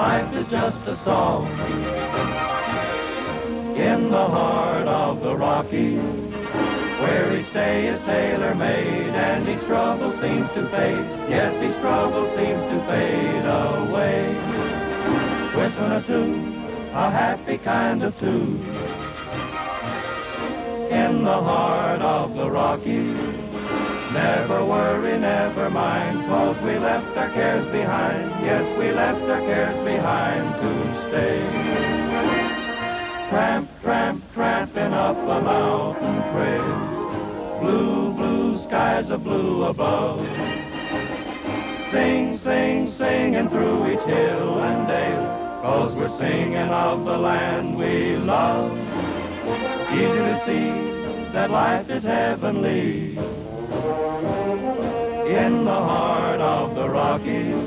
life is just a song. In the heart of the Rockies, where each day is tailor-made and each struggle seems to fade. Yes, each struggle seems to fade away. Whistling a tune, a happy kind of tune. In the heart of the Rockies, never worry, never mind, 'cause we left our cares behind. Yes, we left our cares behind to stay. Tramp, tramp, tramping up a mountain trail. Blue, blue skies of blue above. Sing, sing, singing through each hill and dale, 'cause we're singing of the land we love. Easy to see that life is heavenly. In the heart of the Rockies,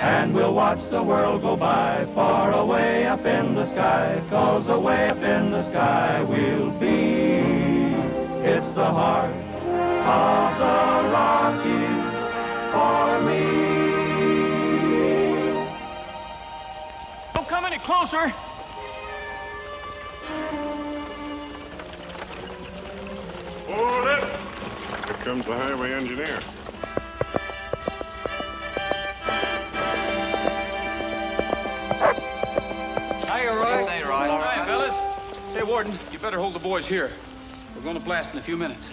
and we'll watch the world go by, far away up in the sky, 'cause away up in the sky we'll be. It's the heart of the Rockies for me. Don't come any closer. Hold it! Here comes the highway engineer. Hiya, Roy. Say, Roy. All right, fellas. Say, Warden, you better hold the boys here. We're going to blast in a few minutes.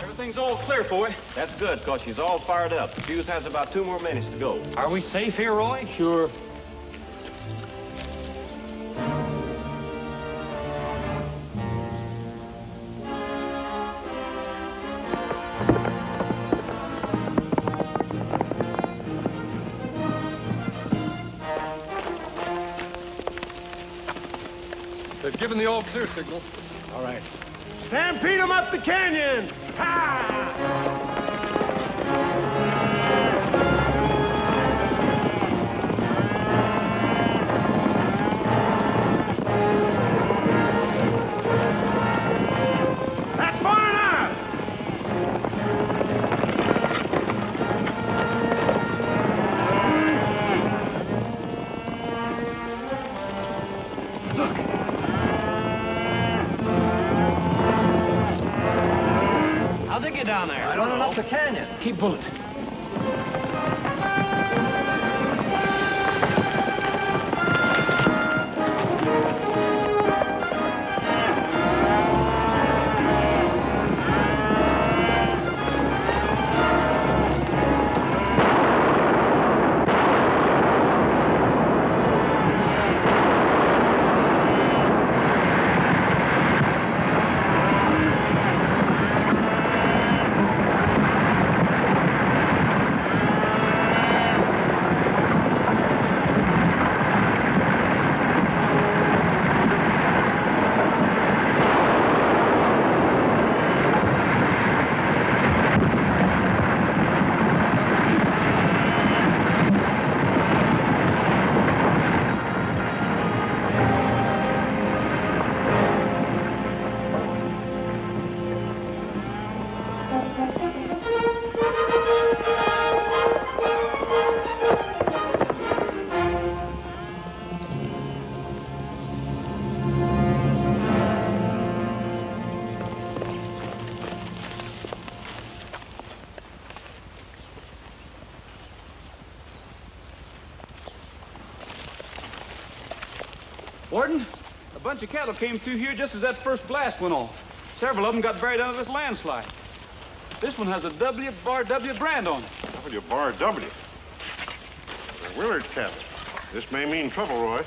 Everything's all clear for you. That's good, because she's all fired up. The fuse has about 2 more minutes to go. Are we safe here, Roy? Sure. They've given the all-clear signal. All right. Stampede 'em up the canyon! Ha! That's far enough! How'd they get down there? Running up the canyon. Keep bullet. Warden, a bunch of cattle came through here just as that first blast went off. Several of them got buried under this landslide. This one has a W-bar-W brand on it. W-bar-W. They're Willard cattle. This may mean trouble, Roy.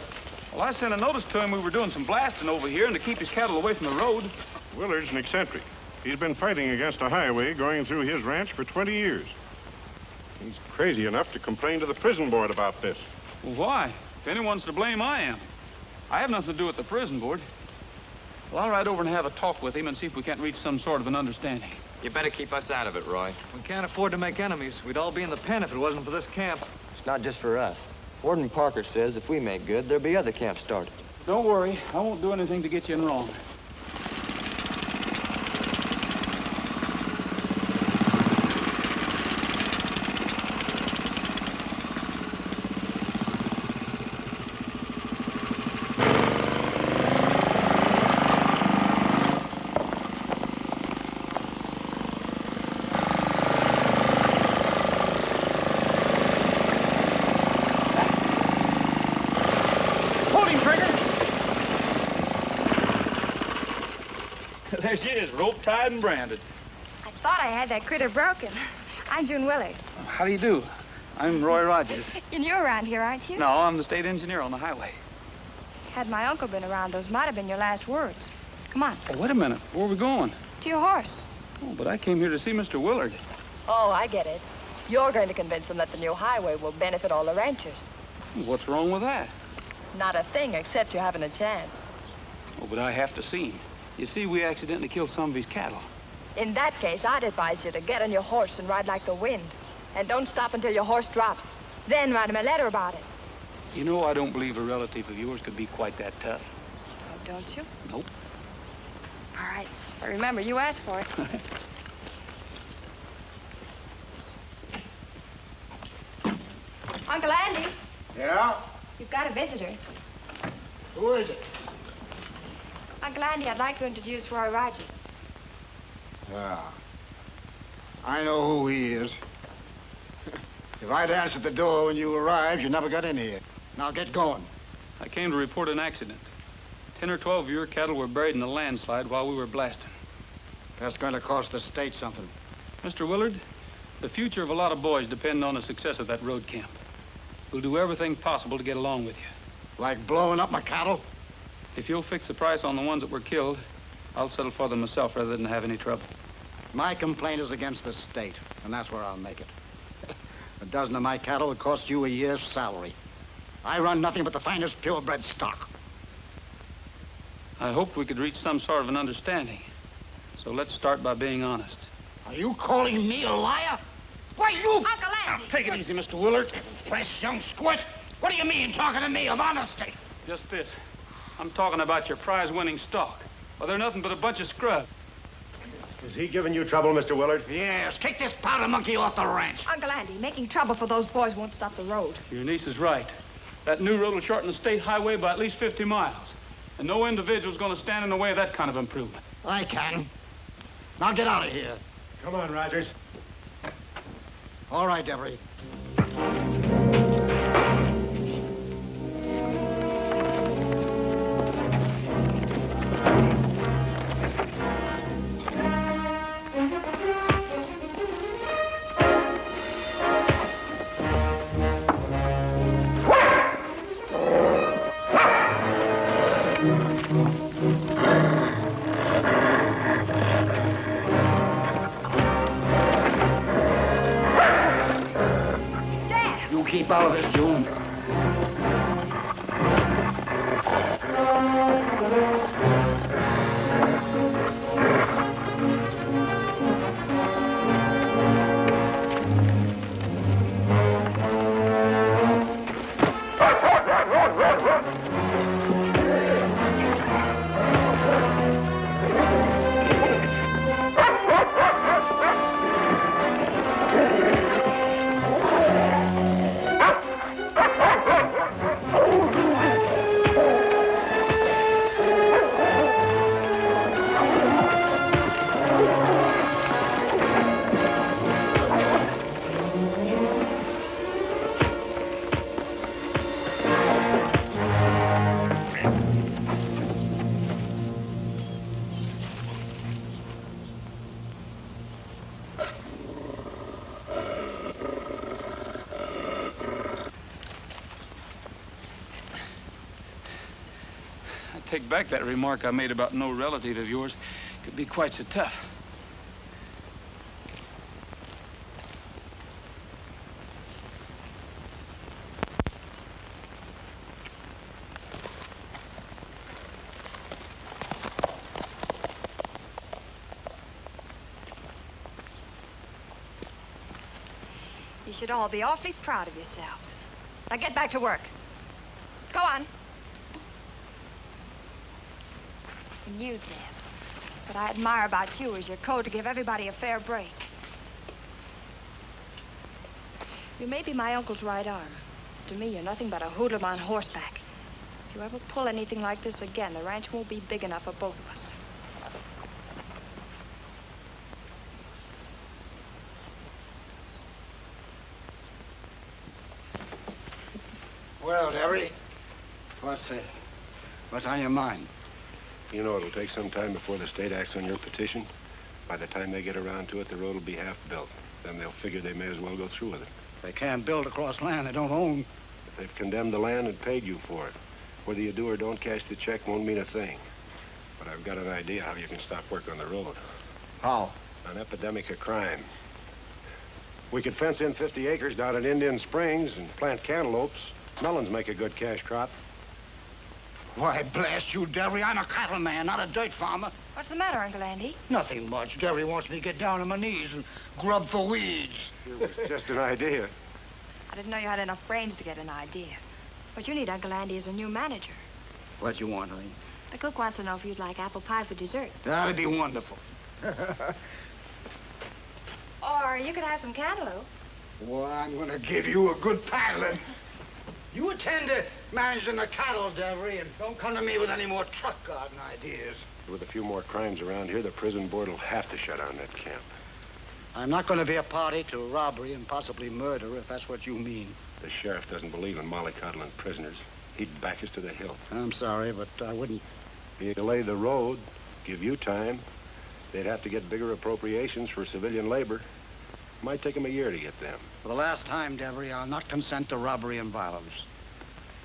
Well, I sent a notice to him we were doing some blasting over here and to keep his cattle away from the road. Willard's an eccentric. He's been fighting against a highway going through his ranch for 20 years. He's crazy enough to complain to the prison board about this. Well, why? If anyone's to blame, I am. I have nothing to do with the prison board. Well, I'll ride over and have a talk with him and see if we can't reach some sort of an understanding. You better keep us out of it, Roy. We can't afford to make enemies. We'd all be in the pen if it wasn't for this camp. It's not just for us. Warden Parker says if we make good, there'll be other camps started. Don't worry. I won't do anything to get you in wrong. There she is, rope tied and branded. I thought I had that critter broken. I'm June Willard. How do you do? I'm Roy Rogers. And you're around here, aren't you? No, I'm the state engineer on the highway. Had my uncle been around, those might have been your last words. Come on. Oh, wait a minute. Where are we going? To your horse. Oh, but I came here to see Mr. Willard. Oh, I get it. You're going to convince him that the new highway will benefit all the ranchers. What's wrong with that? Not a thing, except you having a chance. Oh, but I have to see him. You see, we accidentally killed some of his cattle. In that case, I'd advise you to get on your horse and ride like the wind. And don't stop until your horse drops. Then write him a letter about it. You know, I don't believe a relative of yours could be quite that tough. Oh, don't you? Nope. All right. But remember, you asked for it. Uncle Andy. Yeah? You've got a visitor. Who is it? Uncle Andy, I'd like to introduce Roy Rogers. Yeah. I know who he is. If I'd answered the door when you arrived, you never got in here. Now get going. I came to report an accident. 10 or 12 of your cattle were buried in a landslide while we were blasting. That's going to cost the state something. Mr. Willard, the future of a lot of boys depend on the success of that road camp. We'll do everything possible to get along with you. Like blowing up my cattle? If you'll fix the price on the ones that were killed, I'll settle for them myself rather than have any trouble. My complaint is against the state, and that's where I'll make it. A dozen of my cattle would cost you a year's salary. I run nothing but the finest purebred stock. I hoped we could reach some sort of an understanding. So let's start by being honest. Are you calling me a liar? Why, you... Uncle Andy! Now, take it easy, Mr. Willard. Fresh young squint. What do you mean, talking to me of honesty? Just this. I'm talking about your prize-winning stock. Well, they're nothing but a bunch of scrub. Is he giving you trouble, Mr. Willard? Yes, kick this powder monkey off the ranch. Uncle Andy, making trouble for those boys won't stop the road. Your niece is right. That new road will shorten the state highway by at least 50 miles. And no individual's going to stand in the way of that kind of improvement. I can. Now get out of here. Come on, Rogers. All right, Devery. Keep out of this, June. Take back that remark I made about no relative of yours. Could be quite so tough. You should all be awfully proud of yourselves. Now get back to work. Go on. And you, Deb. What I admire about you is your code to give everybody a fair break. You may be my uncle's right arm. To me, you're nothing but a hoodlum on horseback. If you ever pull anything like this again, the ranch won't be big enough for both of us. Well, Devery, what's on your mind? You know it'll take some time before the state acts on your petition. By the time they get around to it, the road will be half built. Then they'll figure they may as well go through with it. They can't build across land they don't own. If they've condemned the land and paid you for it, whether you do or don't cash the check won't mean a thing. But I've got an idea how you can stop work on the road. How? An epidemic of crime. We could fence in 50 acres down at Indian Springs and plant cantaloupes. Melons make a good cash crop. Why, blast you, Derry, I'm a cattleman, not a dirt farmer. What's the matter, Uncle Andy? Nothing much. Derry wants me to get down on my knees and grub for weeds. It was just an idea. I didn't know you had enough brains to get an idea. What you need, Uncle Andy, is a new manager. What you want, honey? The cook wants to know if you'd like apple pie for dessert. That'd be wonderful. Or you could have some cantaloupe. Well, I'm going to give you a good paddling. You attend to managing the cattle, Derry, and don't come to me with any more truck garden ideas. With a few more crimes around here, the prison board will have to shut down that camp. I'm not going to be a party to robbery and possibly murder, if that's what you mean. The sheriff doesn't believe in mollycoddling prisoners. He'd back us to the hilt. I'm sorry, but I wouldn't. He'd delay the road, give you time. They'd have to get bigger appropriations for civilian labor. Might take them a year to get them. For the last time, Derry, I'll not consent to robbery and violence.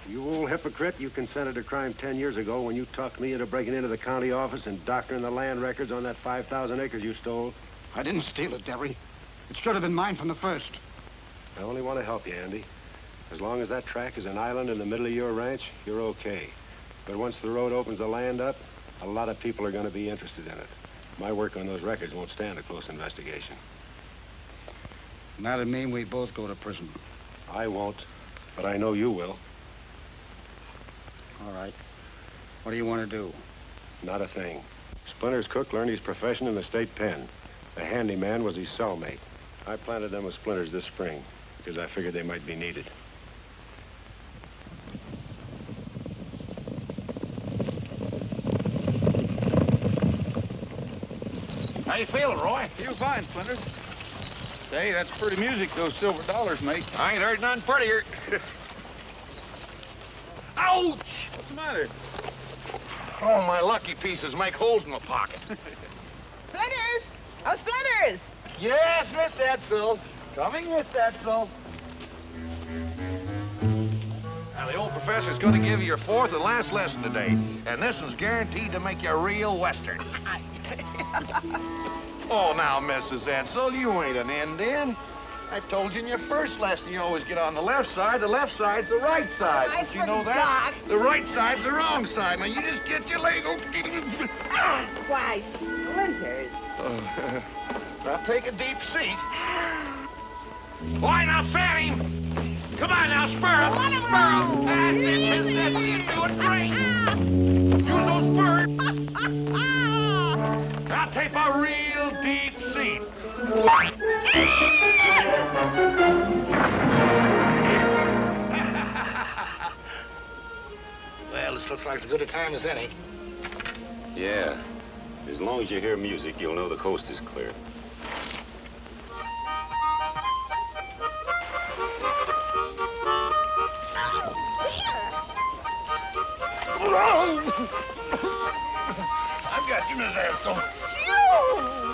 You old hypocrite, you consented to crime 10 years ago when you talked me into breaking into the county office and doctoring the land records on that 5,000 acres you stole. I didn't steal it, Derry. It should have been mine from the first. I only want to help you, Andy. As long as that track is an island in the middle of your ranch, you're okay. But once the road opens the land up, a lot of people are going to be interested in it. My work on those records won't stand a close investigation. And that'd mean we both go to prison. I won't, but I know you will. All right. What do you want to do? Not a thing. Splinters' cook learned his profession in the state pen. The handyman was his cellmate. I planted them with Splinters this spring because I figured they might be needed. How you feeling, Roy? Feel fine, Splinters. Say, that's pretty music those silver dollars make. I ain't heard none prettier. Ouch! What's the matter? Oh, my lucky pieces make holes in my pocket. Splinters! Oh, Splinters! Yes, Miss Edsel. Coming, Miss Edsel. Now, the old professor's going to give you your fourth and last lesson today, and this is guaranteed to make you a real Western. Oh, now, Mrs. Edsel, you ain't an Indian. I told you in your first lesson you always get on the left side. The left side's the right side. I Don't you know that? The right side's the wrong side. Now, you just get your leg. Why, Splinters. Now, take a deep seat. Why, now, fan him. Come on, now, spur him. Spur him. That's it, Mrs. Edsel. You do it great. Use those spurs. Now, take a real deep seat. Well, this looks like as good a time as any. Yeah. As long as you hear music, you'll know the coast is clear. I've got you, Miss Edsel.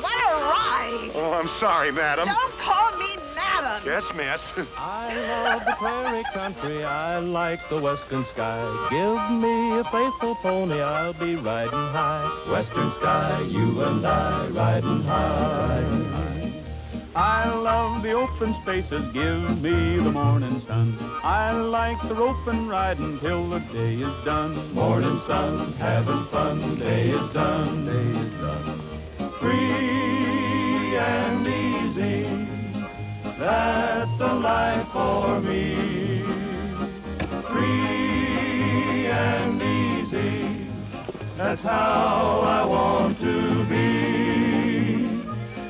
What a ride! Oh, I'm sorry, madam. Don't call me madam. Yes, miss. I love the prairie country, I like the western sky. Give me a faithful pony, I'll be riding high. Western sky, you and I, riding high, riding high. I love the open spaces, give me the morning sun. I like the roping riding till the day is done. Morning sun, having fun, day is done, day is done. Free and easy, that's the life for me. Free and easy, that's how I want to be.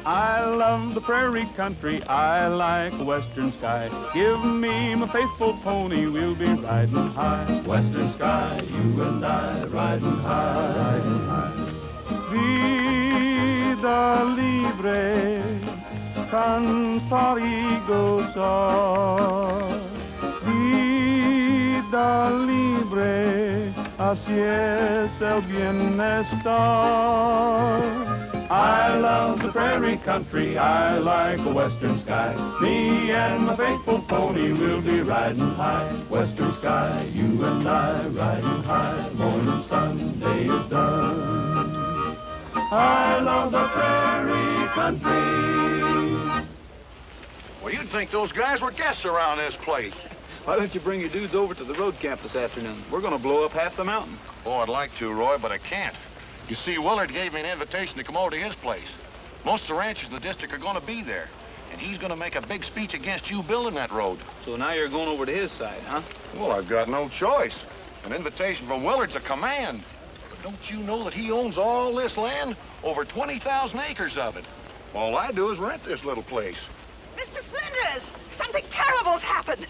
I love the prairie country, I like a western sky. Give me my faithful pony, we'll be riding high. Western sky, you and I, riding high, riding high. Vida libre, cantar y gozar. Vida libre, así es el bienestar. I love the prairie country, I like a western sky. Me and my faithful pony will be riding high. Western sky, you and I riding high. Morning sun, day is done. I love the prairie country. Well, you'd think those guys were guests around this place. Why don't you bring your dudes over to the road camp this afternoon? We're going to blow up half the mountain. Oh, I'd like to, Roy, but I can't. You see, Willard gave me an invitation to come over to his place. Most of the ranchers in the district are going to be there, and he's going to make a big speech against you building that road. So now you're going over to his side, huh? Well, I've got no choice. An invitation from Willard's a command. But don't you know that he owns all this land? Over 20,000 acres of it. All I do is rent this little place. Mr. Splinters, something terrible's happened.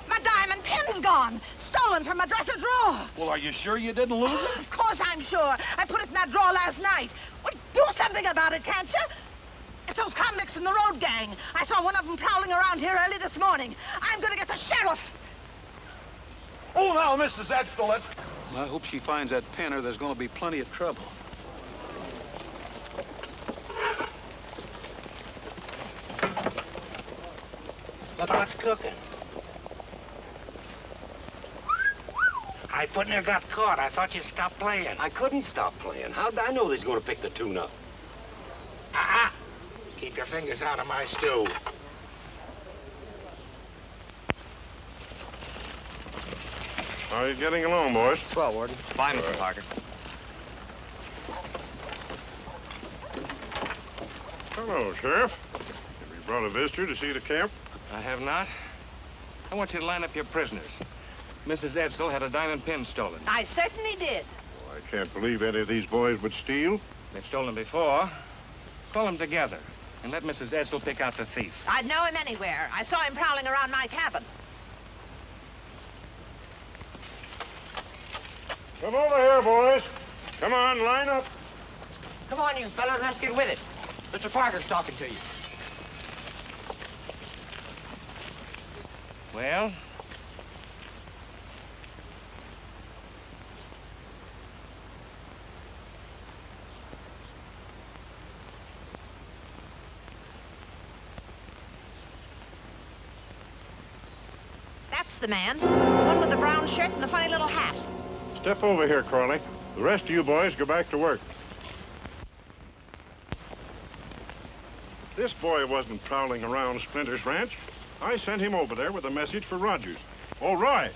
My diamond pin's gone. Stolen from my dresser drawer. Well, are you sure you didn't lose it? Of course I'm sure. I put it in that drawer last night. Well, do something about it, can't you? It's those convicts in the road gang. I saw one of them prowling around here early this morning. I'm going to get the sheriff. Oh, now, Mrs. Edstall, let's... I hope she finds that pin or there's going to be plenty of trouble. Look what's cooking. I put near got caught. I thought you'd stop playing. I couldn't stop playing. How did I know they was going to pick the tune up? Keep your fingers out of my stew. How are you getting along, boys? Swell, Warden. Bye, Mr. Parker. Hello, Sheriff. Have you brought a visitor to see the camp? I have not. I want you to line up your prisoners. Mrs. Edsel had a diamond pin stolen. I certainly did. Oh, I can't believe any of these boys would steal. They've stolen before. Call them together and let Mrs. Edsel pick out the thief. I'd know him anywhere. I saw him prowling around my cabin. Come over here, boys. Come on, line up. Come on, you fellas. Let's get with it. Mr. Parker's talking to you. Well? That's the man. The one with the brown shirt and the funny little hat. Step over here, Corley. The rest of you boys go back to work. This boy wasn't prowling around Splinters' ranch. I sent him over there with a message for Rogers. Oh, Roy,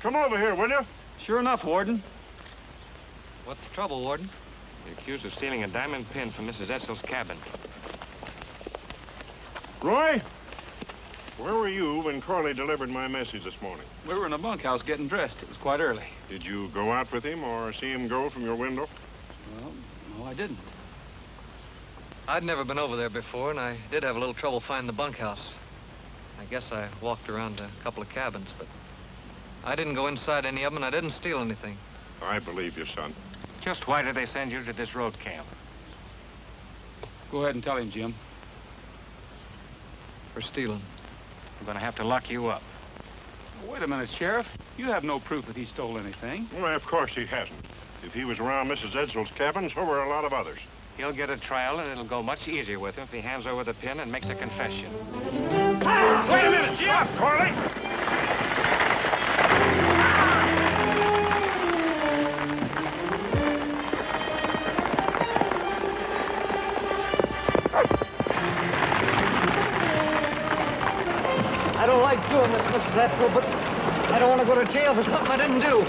come over here, will you? Sure enough, Warden. What's the trouble, Warden? You're accused of stealing a diamond pin from Mrs. Edsel's cabin. Roy, where were you when Corley delivered my message this morning? We were in a bunkhouse getting dressed. It was quite early. Did you go out with him or see him go from your window? Well, no, I didn't. I'd never been over there before, and I did have a little trouble finding the bunkhouse. I guess I walked around a couple of cabins, but I didn't go inside any of them, and I didn't steal anything. I believe you, son. Just why did they send you to this road camp? Go ahead and tell him, Jim. For stealing. I'm going to have to lock you up. Wait a minute, Sheriff. You have no proof that he stole anything. Well, of course he hasn't. If he was around Mrs. Edsel's cabin, so were a lot of others. He'll get a trial, and it'll go much easier with him if he hands over the pin and makes a confession. Wait a minute, Jim! Corley! I don't like doing this, Mrs. Edsel, but I don't want to go to jail for something I didn't do.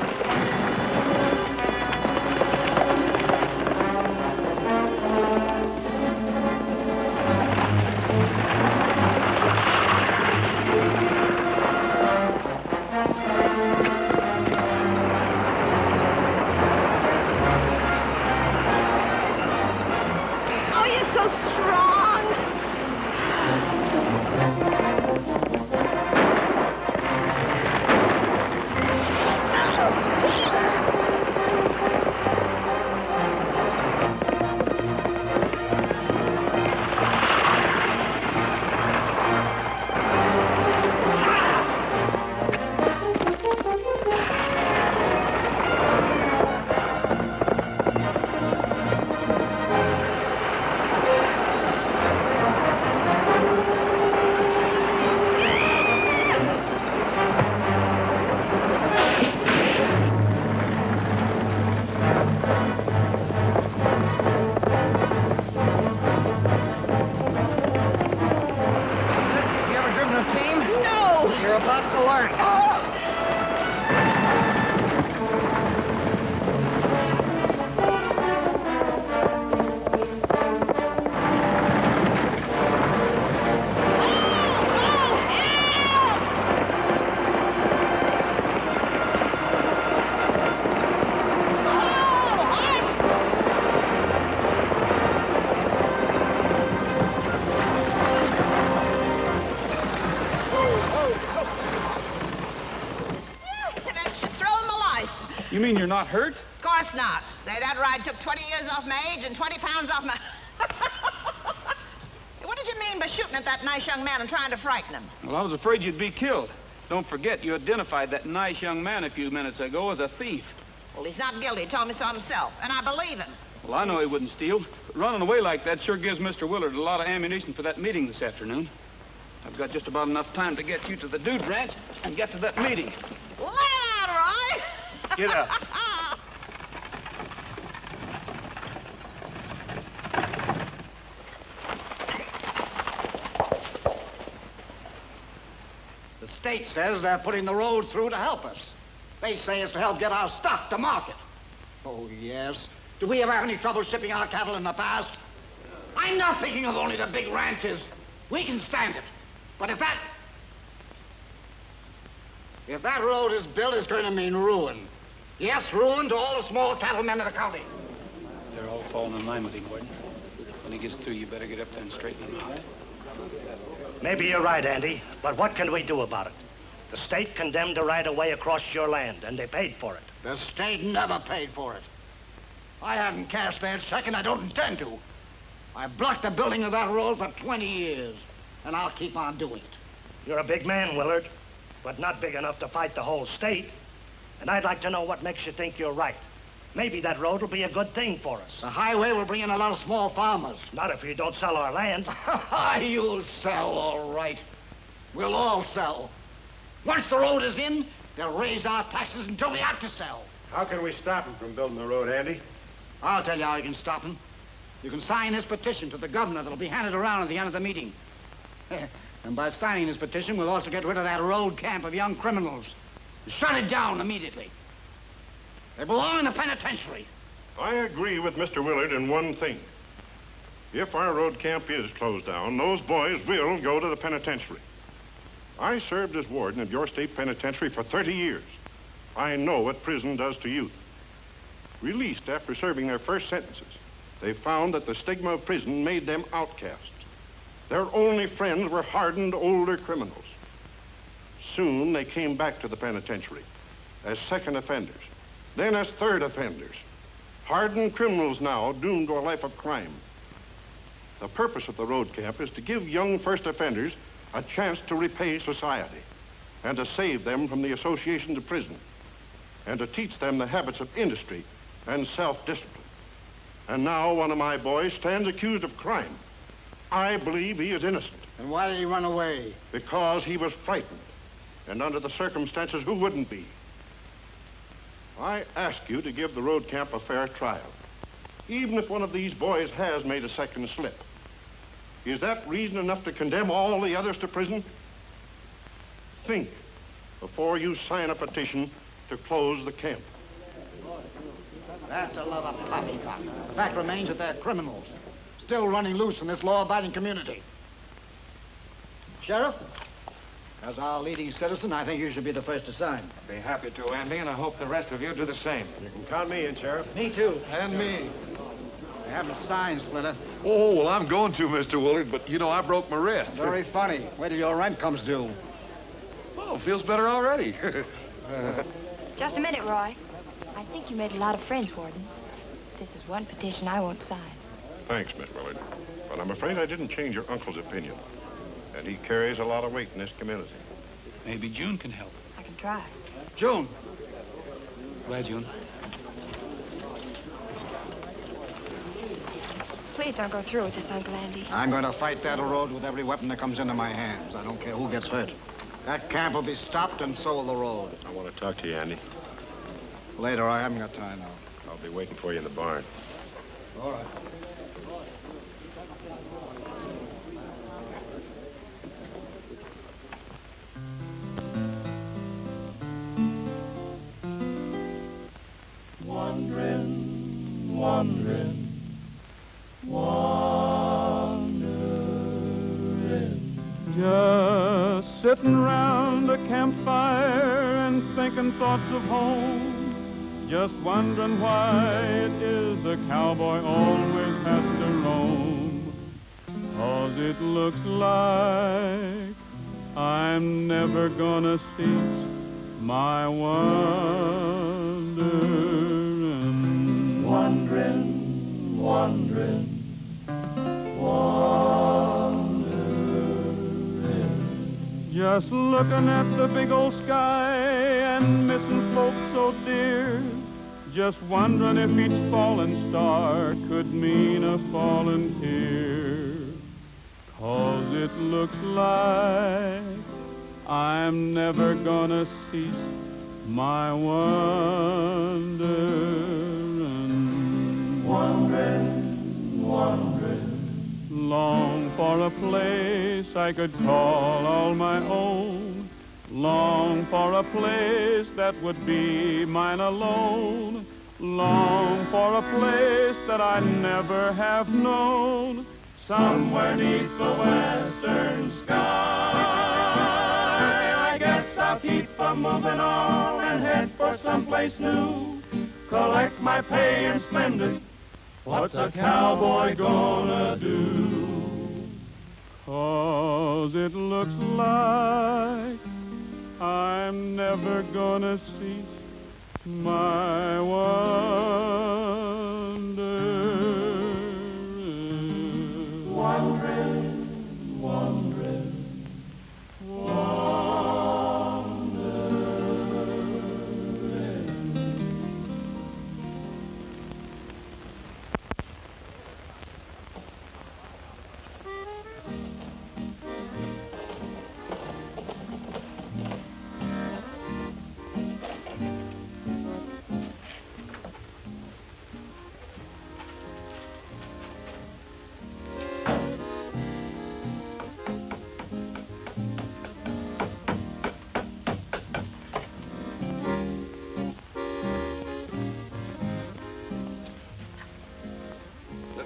Oh, you're so strong. mean you're not hurt? Of course not. Say, that ride took 20 years off my age and 20 pounds off my... What did you mean by shooting at that nice young man and trying to frighten him? Well, I was afraid you'd be killed. Don't forget, you identified that nice young man a few minutes ago as a thief. Well, he's not guilty. He told me so himself, and I believe him. Well, I know he wouldn't steal, but running away like that sure gives Mr. Willard a lot of ammunition for that meeting this afternoon. I've got just about enough time to get you to the Dude Ranch and get to that meeting. Lay out, Roy! Get up. The state says they're putting the road through to help us. They say it's to help get our stock to market. Oh, yes. Do we ever have any trouble shipping our cattle in the past? I'm not thinking of only the big ranches. We can stand it. But if that road is built, it's going to mean ruin. Yes, ruin to all the small cattlemen in the county. They're all falling in line with him, Gordon. When he gets through, you better get up there and straighten him out. Maybe you're right, Andy, but what can we do about it? The state condemned the right-of-way across your land, and they paid for it. The state never paid for it. I haven't cashed that check, and I don't intend to. I've blocked the building of that road for 20 years, and I'll keep on doing it. You're a big man, Willard, but not big enough to fight the whole state. And I'd like to know what makes you think you're right. Maybe that road will be a good thing for us. The highway will bring in a lot of small farmers. Not if you don't sell our land. You'll sell, all right. We'll all sell. Once the road is in, they'll raise our taxes until we have to sell. How can we stop him from building the road, Andy? I'll tell you how you can stop him. You can sign this petition to the governor that'll be handed around at the end of the meeting. And by signing this petition, we'll also get rid of that road camp of young criminals. Shut it down immediately. They belong in the penitentiary. I agree with Mr. Willard in one thing. If our road camp is closed down, those boys will go to the penitentiary. I served as warden of your state penitentiary for 30 years. I know what prison does to youth. Released after serving their first sentences, they found that the stigma of prison made them outcasts. Their only friends were hardened older criminals. Soon they came back to the penitentiary as second offenders, then as third offenders. Hardened criminals now doomed to a life of crime. The purpose of the road camp is to give young first offenders a chance to repay society and to save them from the associations of prison and to teach them the habits of industry and self-discipline. And now one of my boys stands accused of crime. I believe he is innocent. And why did he run away? Because he was frightened. And under the circumstances, who wouldn't be? I ask you to give the road camp a fair trial, even if one of these boys has made a second slip. Is that reason enough to condemn all the others to prison? Think before you sign a petition to close the camp. That's a lot of poppycock. The fact remains that they're criminals, still running loose in this law-abiding community. Sheriff, as our leading citizen, I think you should be the first to sign. I'd be happy to, Andy, and I hope the rest of you do the same. You can count me in, Sheriff. Me too. And me. I haven't signed, Splinter. Oh, well, I'm going to, Mr. Willard, but, you know, I broke my wrist. Very funny. Wait till your rent comes due. Oh, feels better already. Just a minute, Roy. I think you made a lot of friends, Warden. This is one petition I won't sign. Thanks, Miss Willard. But I'm afraid I didn't change your uncle's opinion. And he carries a lot of weight in this community. Maybe June can help. I can try. June. Go ahead, June. Please don't go through with this, Uncle Andy. I'm going to fight that road with every weapon that comes into my hands. I don't care who gets hurt. That camp will be stopped, and so will the road. I want to talk to you, Andy. Later, I haven't got time now. I'll be waiting for you in the barn. All right. Wandering, wandering, wandering. Just sitting round a campfire and thinking thoughts of home. Just wondering why it is a cowboy always has to roam. 'Cause it looks like I'm never gonna cease my wonder. wondering. Just looking at the big old sky and missing folks so dear. Just wondering if each falling star could mean a falling tear. 'Cause it looks like I'm never gonna cease my wondering. Wondering. Long for a place I could call all my own. Long for a place that would be mine alone. Long for a place that I never have known. Somewhere neath the western sky. I guess I'll keep a moving on and head for someplace new. Collect my pay and spend it. What's a cowboy gonna do? 'Cause it looks like I'm never gonna cease my wondering. Wondering.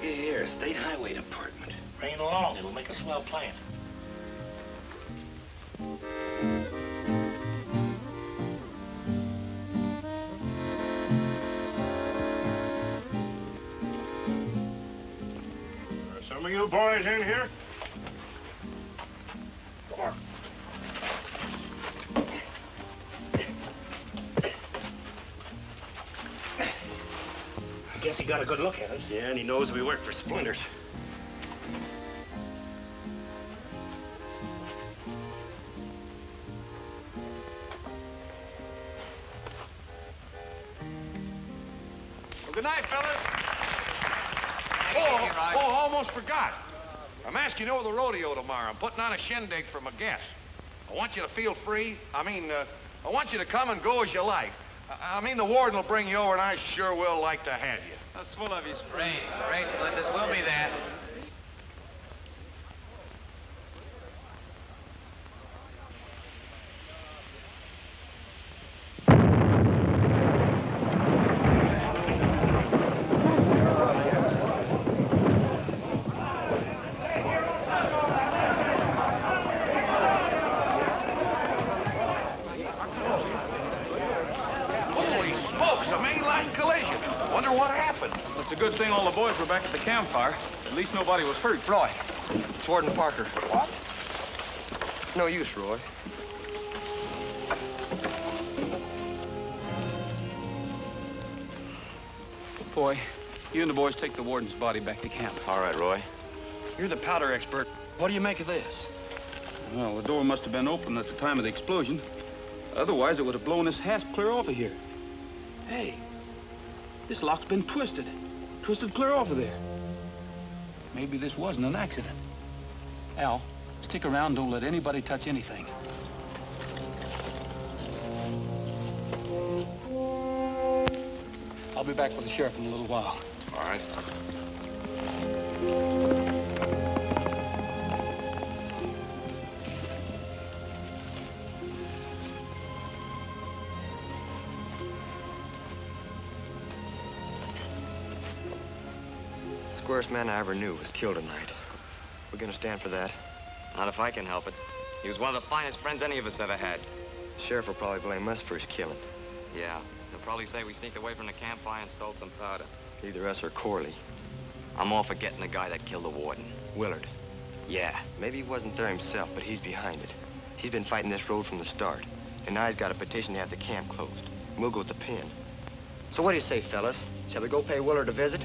Here, State Highway Department. Bring it along. It'll make a swell plant. Are some of you boys in here? Come on. I guess he got a good look at us. Yeah, and he knows we work for Splinters. Well, good night, fellas. Almost forgot. I'm asking you over the rodeo tomorrow. I'm putting on a shindig for my guests. I want you to feel free. I want you to come and go as you like. I mean, the warden will bring you over, and I sure will like to have you. That's full of you, Great, Splinters. We'll be there. It's a good thing all the boys were back at the campfire. At least nobody was hurt. Roy, it's Warden Parker. What? No use, Roy. Boy, you and the boys take the warden's body back to camp. All right, Roy. You're the powder expert. What do you make of this? Well, the door must have been open at the time of the explosion. Otherwise, it would have blown this hasp clear off of here. Hey, this lock's been twisted. Twisted clear off of there. Maybe this wasn't an accident. Al, stick around. Don't let anybody touch anything. I'll be back with the sheriff in a little while. All right. Squarest man I ever knew was killed tonight. We're gonna stand for that. Not if I can help it. He was one of the finest friends any of us ever had. The sheriff will probably blame us for his killing. Yeah, they'll probably say we sneaked away from the campfire and stole some powder. Either us or Corley. I'm all for getting the guy that killed the warden. Willard. Yeah. Maybe he wasn't there himself, but he's behind it. He's been fighting this road from the start. And now he's got a petition to have the camp closed. We'll go with the pen. So what do you say, fellas? Shall we go pay Willard a visit?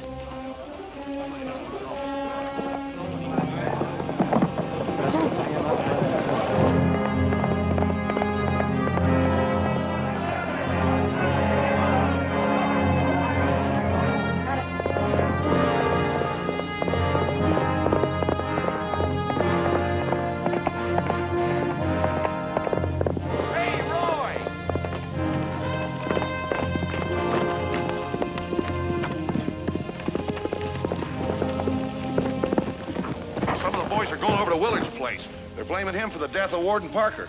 going over to Willard's place. They're blaming him for the death of Warden Parker.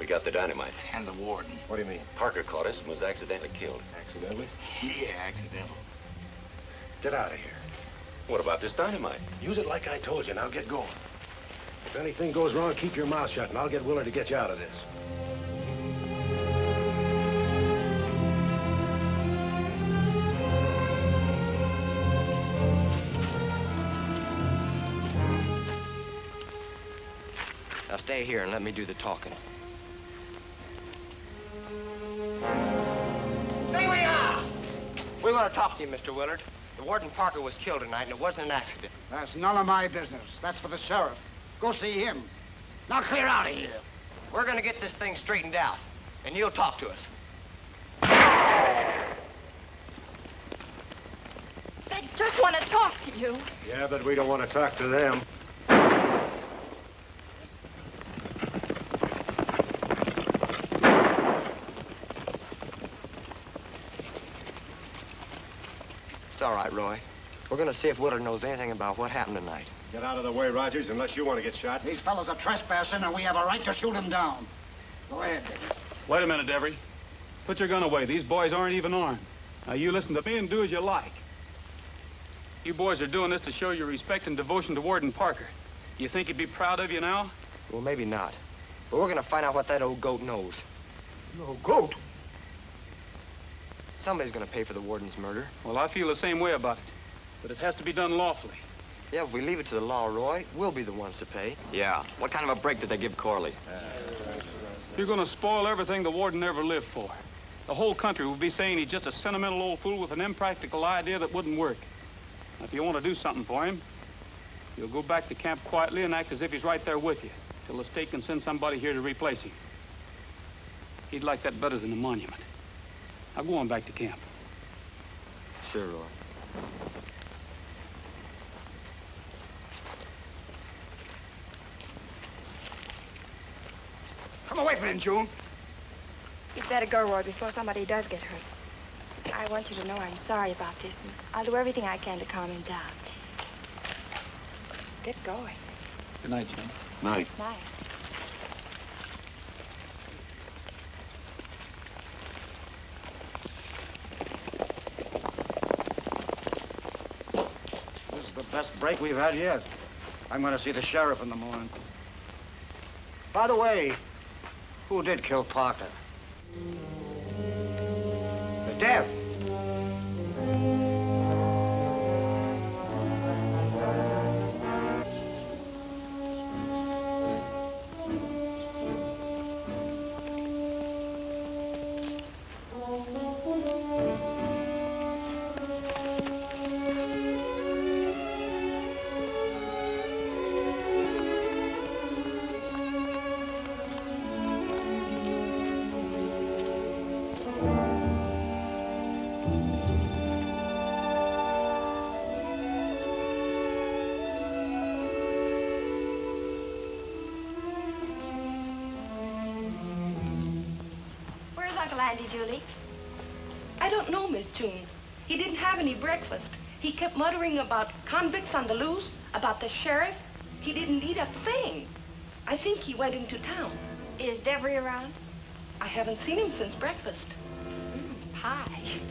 Got the dynamite. And the warden. What do you mean? Parker caught us and was accidentally killed. Accidentally? Yeah, accidental. Get out of here. What about this dynamite? Use it like I told you. Now get going. If anything goes wrong, keep your mouth shut, and I'll get Willard to get you out of this. Now stay here and let me do the talking. Stay where you are! We want to talk to you, Mr. Willard. The Warden Parker was killed tonight, and it wasn't an accident. That's none of my business. That's for the sheriff. Go see him. Now clear out of here. We're going to get this thing straightened out, and you'll talk to us. They just want to talk to you. Yeah, but we don't want to talk to them. It's all right, Roy. We're going to see if Willard knows anything about what happened tonight. Get out of the way, Rogers, unless you want to get shot. These fellows are trespassing, and we have a right to shoot them down. Go ahead, Davy. Wait a minute, Devery. Put your gun away. These boys aren't even armed. Now, you listen to me and do as you like. You boys are doing this to show your respect and devotion to Warden Parker. You think he'd be proud of you now? Well, maybe not. But we're going to find out what that old goat knows. Old goat? Somebody's going to pay for the warden's murder. Well, I feel the same way about it. But it has to be done lawfully. Yeah, if we leave it to the law, Roy, we'll be the ones to pay. Yeah. What kind of a break did they give Corley? You're going to spoil everything the warden ever lived for. The whole country will be saying he's just a sentimental old fool with an impractical idea that wouldn't work. Now, if you want to do something for him, you'll go back to camp quietly and act as if he's right there with you, till the state can send somebody here to replace him. He'd like that better than a monument. Now, go on back to camp. Sure, Roy. Come away from him, June. You'd better go, Roy, before somebody does get hurt. I want you to know I'm sorry about this, and I'll do everything I can to calm him down. Get going. Good night, Jim. Night. Night. This is the best break we've had yet. I'm going to see the sheriff in the morning. By the way, who did kill Parker? The death. Julie? I don't know, Miss Toon. He didn't have any breakfast. He kept muttering about convicts on the loose, about the sheriff. He didn't eat a thing. I think he went into town. Is Devery around? I haven't seen him since breakfast. Pie.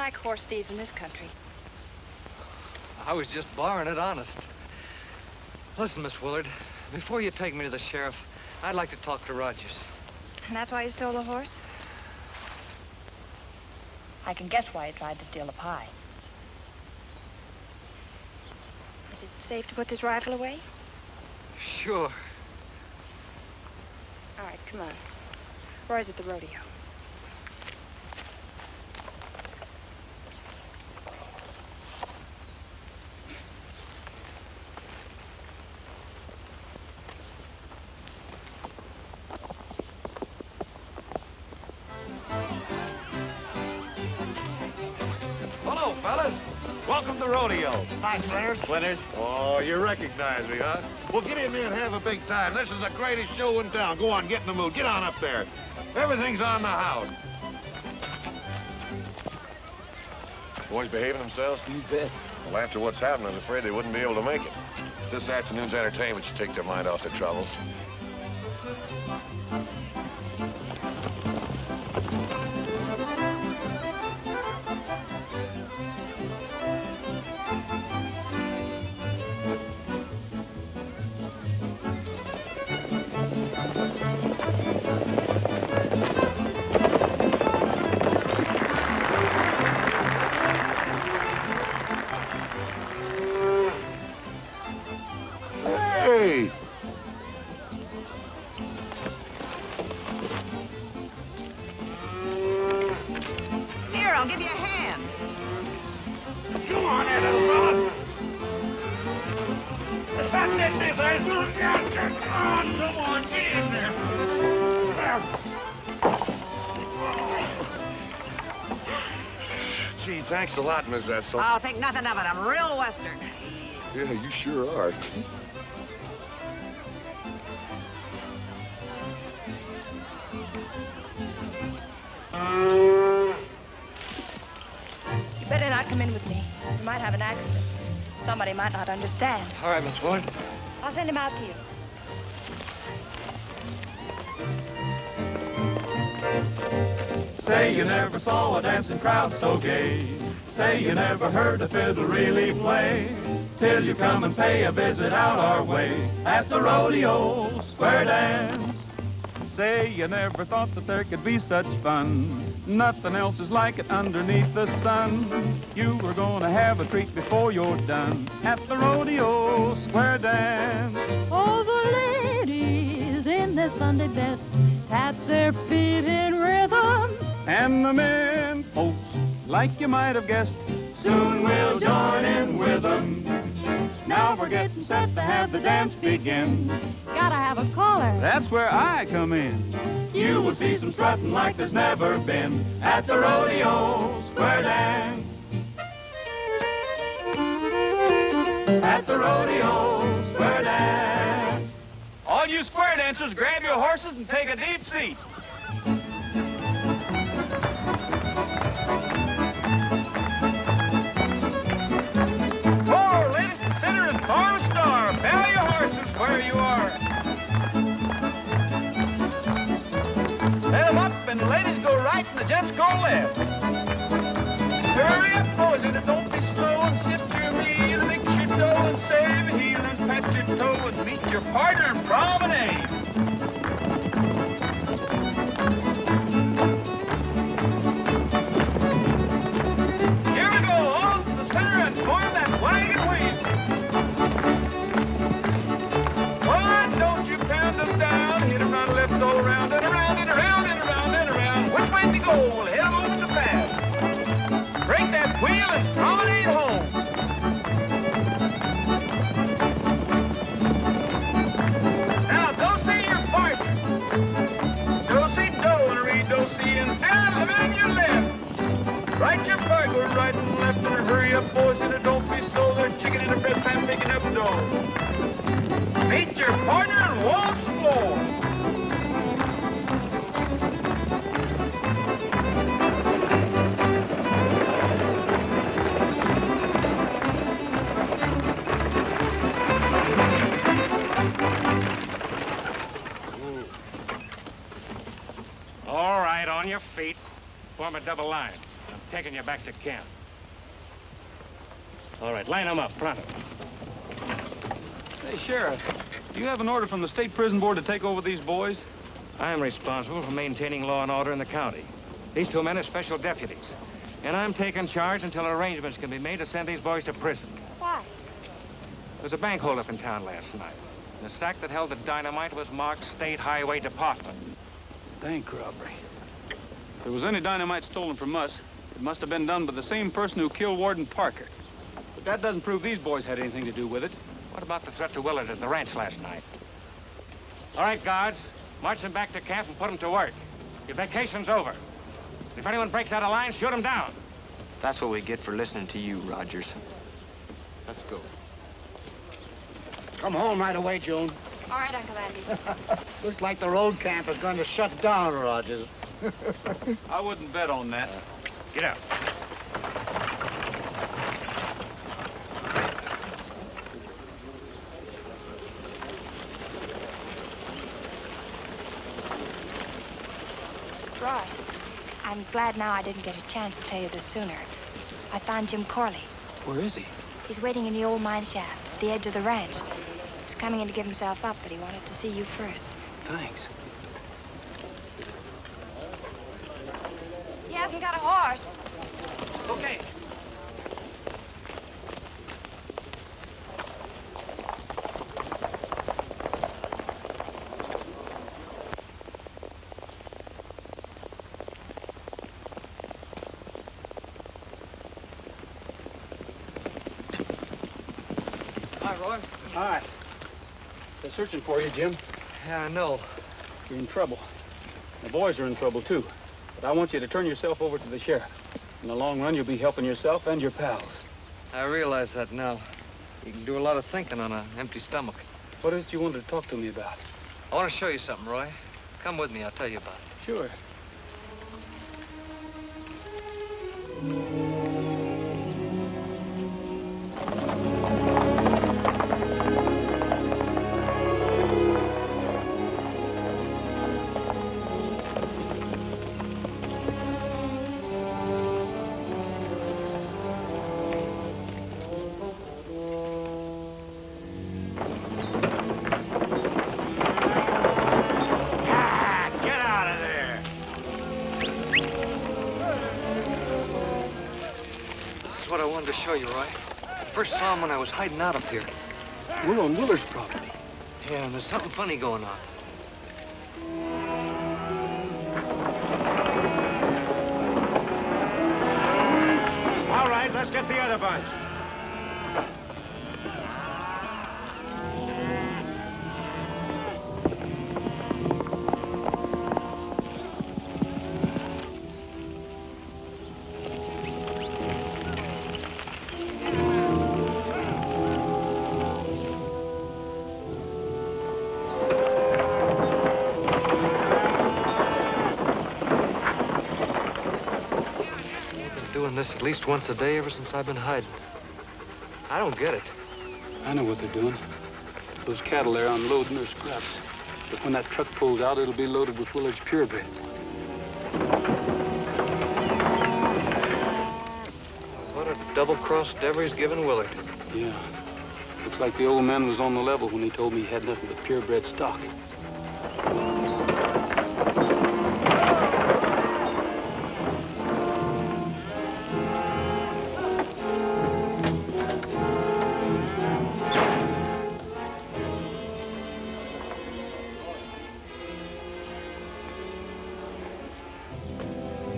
like horse thieves in this country. I was just barring it, honest. Listen, Miss Willard, before you take me to the sheriff, I'd like to talk to Rogers. And that's why you stole the horse? I can guess why you tried to steal the pie. Is it safe to put this rifle away? Sure. All right, come on. Roy's at the rodeo. Hello, fellas. Welcome to rodeo. Hi, Splinters. Splinters? Oh, you recognize me, huh? Well, get in there and have a big time. This is the greatest show in town. Go on, get in the mood. Get on up there. Everything's on the house. Boys behaving themselves? You bet. Well, after what's happened, I was afraid they wouldn't be able to make it. This afternoon's entertainment should take their mind off their troubles. Hey! Here, I'll give you a hand. Come on, there, little fella. Stop this thing, guys. Come on, get in there. Gee, thanks a lot, Miss Etzel. I'll think nothing of it. I'm real Western. Yeah, you sure are. You better not come in with me. You might have an accident. Somebody might not understand. All right, Miss Willard. I'll send him out to you. Say you never saw a dancing crowd so gay. Say you never heard a fiddle really play. Till you come and pay a visit out our way at the rodeo square dance. Say you never thought that there could be such fun. Nothing else is like it underneath the sun. You were gonna have a treat before you're done at the rodeo square dance. All the ladies in their Sunday best tap their feet in rhythm. And the men, folks, like you might have guessed, soon we'll join in with them. Now we're getting set to have the dance begin. Gotta have a caller. That's where I come in. You will see some strutting like there's never been at the rodeo square dance. At the rodeo square dance. All you square dancers, grab your horses and take a deep seat. Four, ladies in center and form a star. Bow your horses where you are. Let them up and the ladies go right and the gents go left. Hurry up, boys, and don't be slow and sit your meal. Mix your dough and save a heel and pat your toe and meet your partner in promenade. Here we go, all to the center and form that wagon wheel. One, don't you pound them down. Hit them right left all around and around and around and around and around. Which way we go? We'll head them over the path. Break that wheel and promenade home. Now, don't see your partner. Don't see do and read, don't see and add them in your left. Right your part, go right and left and hurry up, boys, and don't be slow. They're chicken in the breast pan making up dough. Meet your partner and waltz the floor. All right, on your feet. Form a double line. Now taking you back to camp. All right, line them up, pronto. Hey, Sheriff, do you have an order from the State Prison Board to take over these boys? I am responsible for maintaining law and order in the county. These 2 men are special deputies. And I'm taking charge until arrangements can be made to send these boys to prison. Why? There was a bank holdup in town last night. The sack that held the dynamite was marked State Highway Department. Bank robbery. If there was any dynamite stolen from us, it must have been done by the same person who killed Warden Parker. But that doesn't prove these boys had anything to do with it. What about the threat to Willard at the ranch last night? All right, guards. March them back to camp and put them to work. Your vacation's over. If anyone breaks out of line, shoot them down. That's what we get for listening to you, Rogers. Let's go. Come home right away, June. All right, Uncle Andy. Looks like the road camp is going to shut down, Rogers. I wouldn't bet on that. Get out. Roy, I'm glad now I didn't get a chance to tell you this sooner. I found Jim Corley. Where is he? He's waiting in the old mine shaft at the edge of the ranch. He's coming in to give himself up, but he wanted to see you first. Thanks. He hasn't got a horse. Okay. Hi, Roy. Hi. They're searching for you, Jim. Yeah, I know. You're in trouble. The boys are in trouble, too. But I want you to turn yourself over to the sheriff. In the long run, you'll be helping yourself and your pals. I realize that now. You can do a lot of thinking on an empty stomach. What is it you wanted to talk to me about? I want to show you something, Roy. Come with me. I'll tell you about it. Sure. To show you, Roy. I first saw him when I was hiding out up here. We're on Willard's property. Yeah, and there's something funny going on. All right, let's get the other bunch. This at least once a day ever since I've been hiding. I don't get it. I know what they're doing. Those cattle they're unloading are scraps. But when that truck pulls out, it'll be loaded with Willard's purebreds. What a double-crossed devil he's given Willard. Yeah. Looks like the old man was on the level when he told me he had nothing but purebred stock.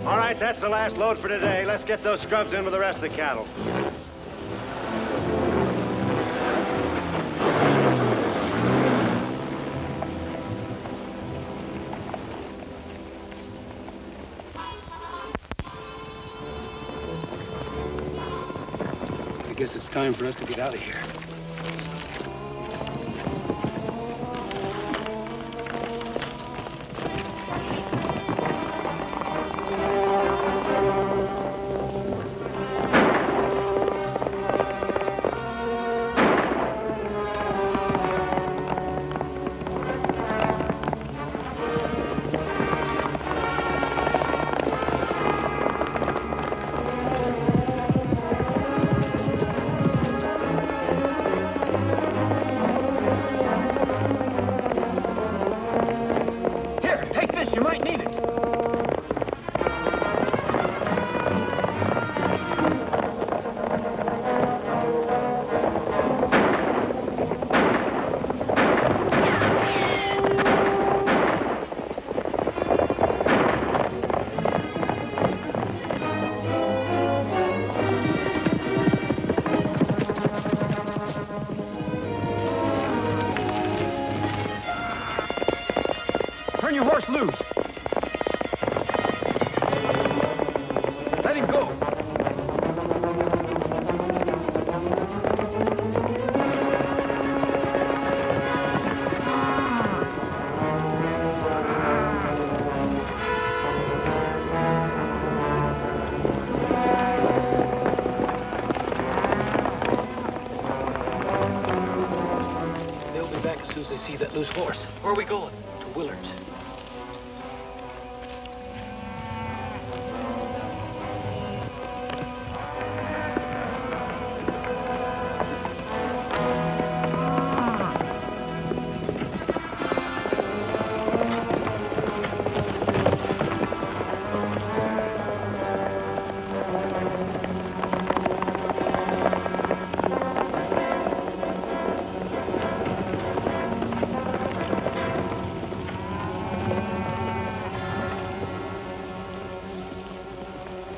All right, that's the last load for today. Let's get those scrubs in with the rest of the cattle. I guess it's time for us to get out of here. your horse loose. Let him go. They'll be back as soon as they see that loose horse. Where are we going? To Willard's.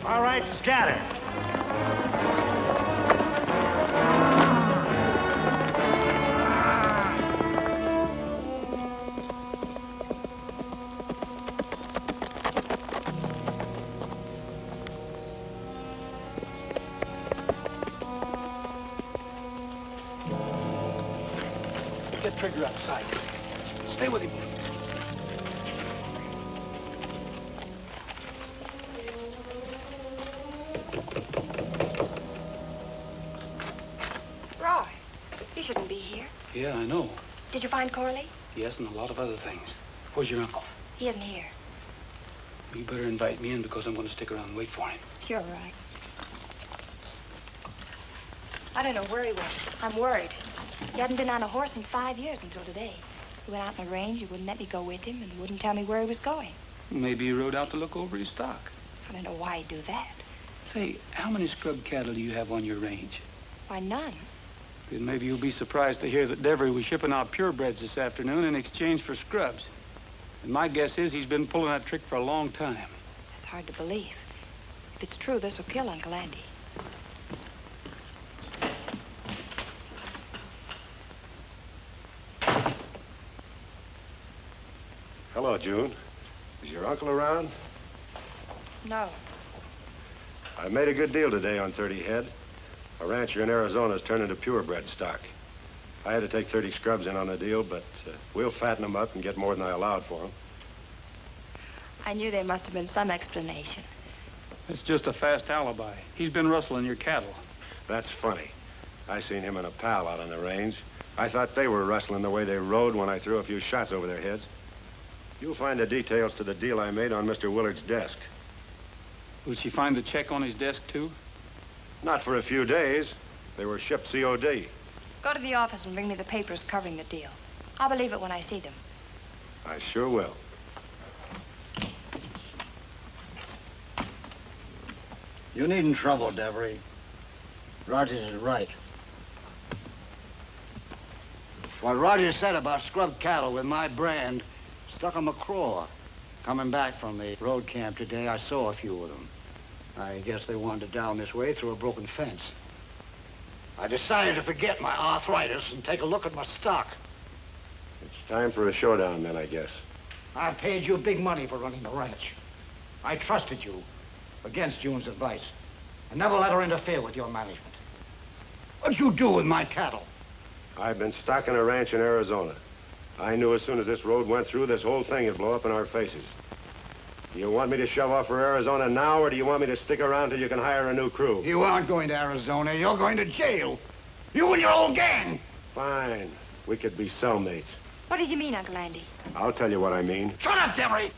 All right, scatter. Get Trigger outside. Stay with him. Roy, you shouldn't be here. Yeah, I know. Did you find Corley? Yes, and a lot of other things. Where's your uncle? He isn't here. You better invite me in because I'm going to stick around and wait for him. You're right. I don't know where he went. I'm worried. He hadn't been on a horse in 5 years until today. He went out in the range, he wouldn't let me go with him, and wouldn't tell me where he was going. Maybe he rode out to look over his stock. I don't know why he'd do that. Say, how many scrub cattle do you have on your range? Why, none. Then maybe you'll be surprised to hear that Devery was shipping out purebreds this afternoon in exchange for scrubs. And my guess is he's been pulling that trick for a long time. That's hard to believe. If it's true, this will kill Uncle Andy. Hello, June. Is your uncle around? No. I made a good deal today on 30 head. A rancher in Arizona's turned into purebred stock. I had to take 30 scrubs in on the deal, but we'll fatten them up and get more than I allowed for them. I knew there must have been some explanation. It's just a fast alibi. He's been rustling your cattle. That's funny. I seen him and a pal out on the range. I thought they were rustling the way they rode when I threw a few shots over their heads. You'll find the details to the deal I made on Mr. Willard's desk. Will she find the check on his desk, too? Not for a few days. They were shipped COD. Go to the office and bring me the papers covering the deal. I'll believe it when I see them. I sure will. You needn't trouble, Devery. Rogers is right. What Rogers said about scrub cattle with my brand stuck a McCraw. Coming back from the road camp today, I saw a few of them. I guess they wandered down this way through a broken fence. I decided to forget my arthritis and take a look at my stock. It's time for a showdown, then, I guess. I paid you big money for running the ranch. I trusted you against June's advice and never let her interfere with your management. What'd you do with my cattle? I've been stocking a ranch in Arizona. I knew as soon as this road went through, this whole thing would blow up in our faces. Do you want me to shove off for Arizona now, or do you want me to stick around till you can hire a new crew? You aren't going to Arizona. You're going to jail. You and your old gang. Fine. We could be cellmates. What did you mean, Uncle Andy? I'll tell you what I mean. Shut up, Devery!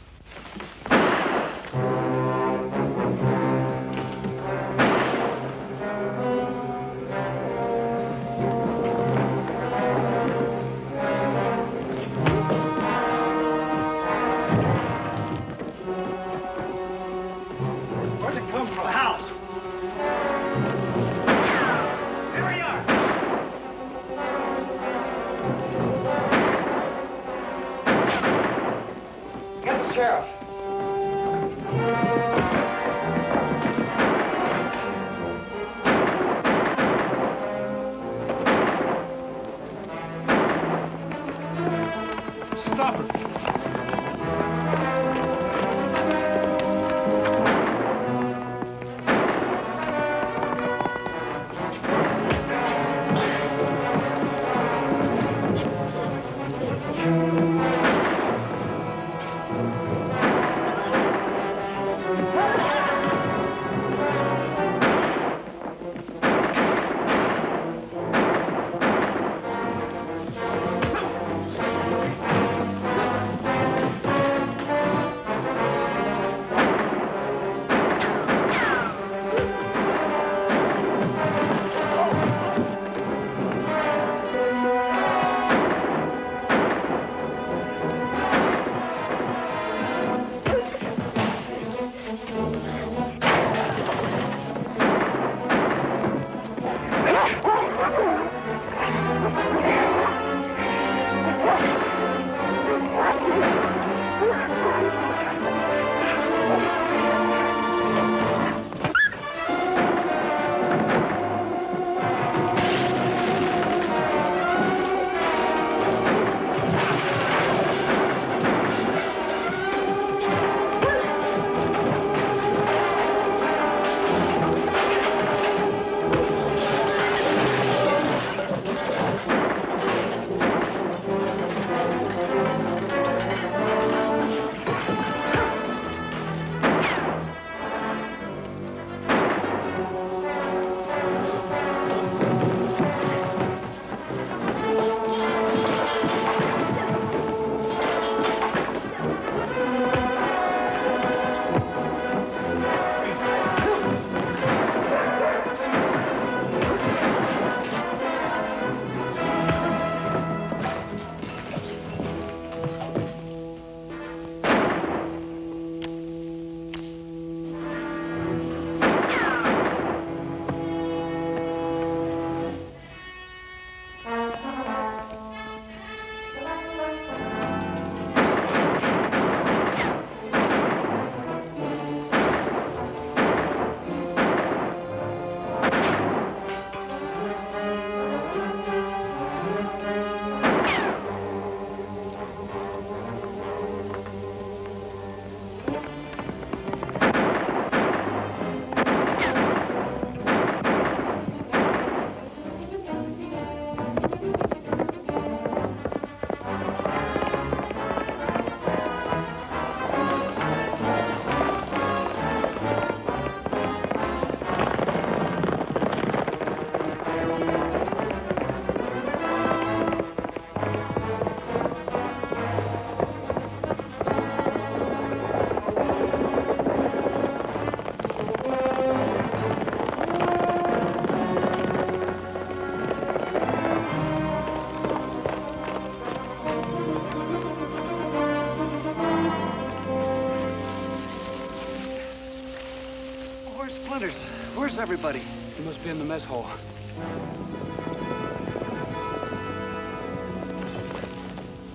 Where's everybody? He must be in the mess hall.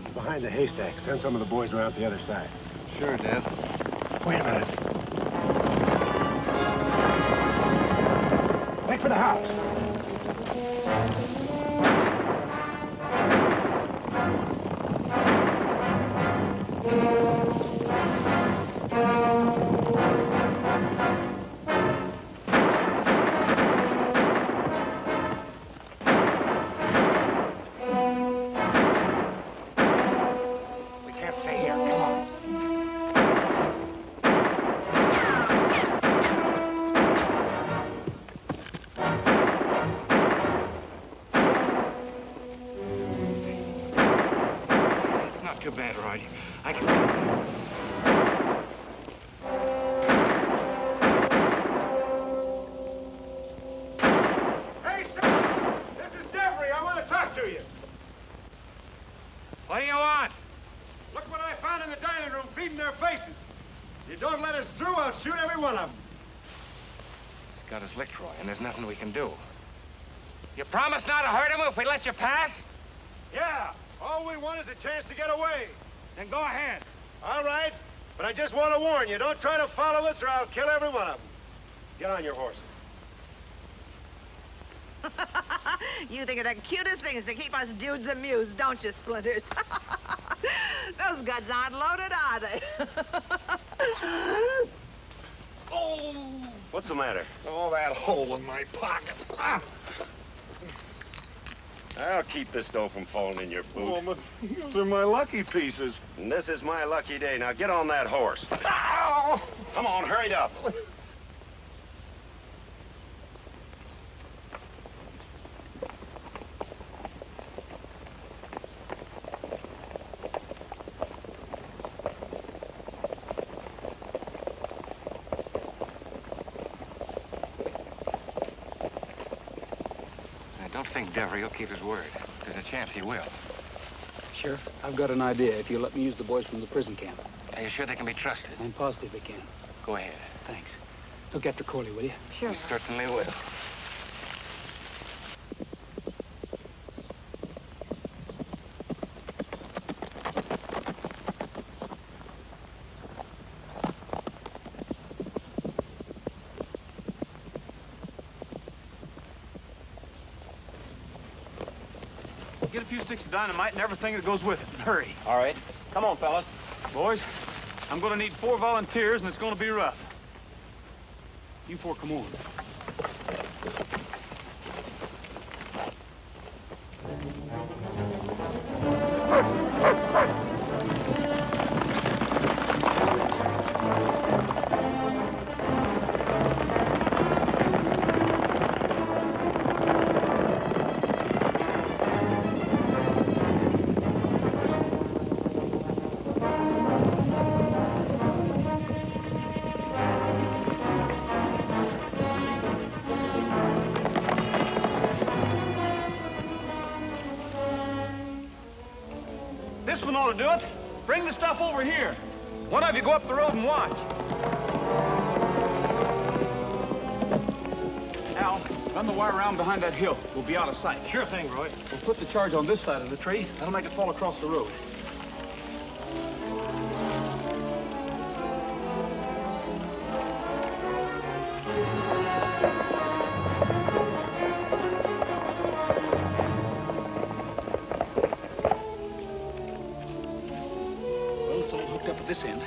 He's behind the haystack. Send some of the boys around the other side. Sure, Dad. Wait a minute. Make for the house. Too bad, Roy. I can... Hey, sir! This is Devery. I want to talk to you. What do you want? Look what I found in the dining room feeding their faces. If you don't let us through, I'll shoot every one of them. He's got us licked, Roy, and there's nothing we can do. You promise not to hurt him if we let you pass? Yeah. All we want is a chance to get away. Then go ahead. All right. But I just want to warn you, don't try to follow us or I'll kill every one of them. Get on your horses. You think of the cutest things to keep us dudes amused, don't you, Splinters? Those guns aren't loaded, are they? Oh! What's the matter? Oh, that hole in my pocket. Ah. I'll keep this dough from falling in your boot. Oh, but those are my lucky pieces. And this is my lucky day. Now get on that horse. Ow! Come on, hurry it up. I don't think Devery will keep his word. There's a chance he will. Sheriff, I've got an idea if you'll let me use the boys from the prison camp. Are you sure they can be trusted? I'm positive they can. Go ahead. Thanks. Look after Corley, will you? Sure. We certainly will. Get a few sticks of dynamite and everything that goes with it. And hurry. All right. Come on, fellas. Boys, I'm going to need 4 volunteers, and it's going to be rough. You 4 come on. This one ought to do it. Bring the stuff over here. One of you go up the road and watch. Al, run the wire around behind that hill. We'll be out of sight. Sure thing, Roy. We'll put the charge on this side of the tree. That'll make it fall across the road. Up at this end.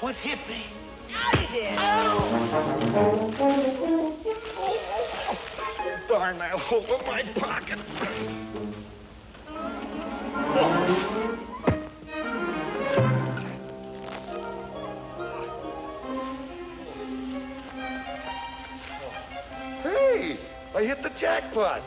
What hit me? I did. Darn that hole in my pocket. Hey, I hit the jackpot.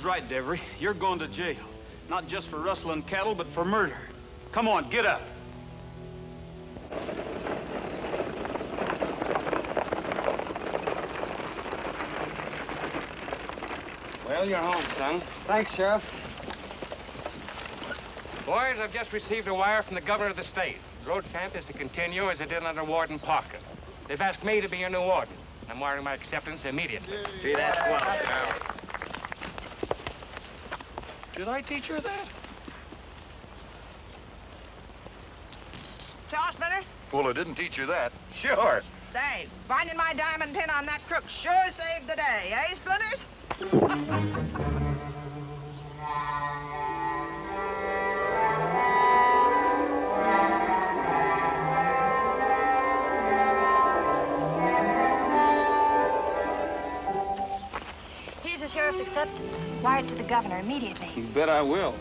Right, Devery. You're going to jail. Not just for rustling cattle, but for murder. Come on, get up. Well, you're home, son. Thanks, Sheriff. Boys, I've just received a wire from the governor of the state. The road camp is to continue as it did under Warden Parker. They've asked me to be your new warden. I'm wiring my acceptance immediately. Gee, that's swell, Sheriff. Did I teach her that? Charles Splinters? Well, I didn't teach you that. Sure. Say, finding my diamond pin on that crook sure saved the day, eh, Splinters? Here's the sheriff's acceptance. Wire it to the governor immediately. You bet I will.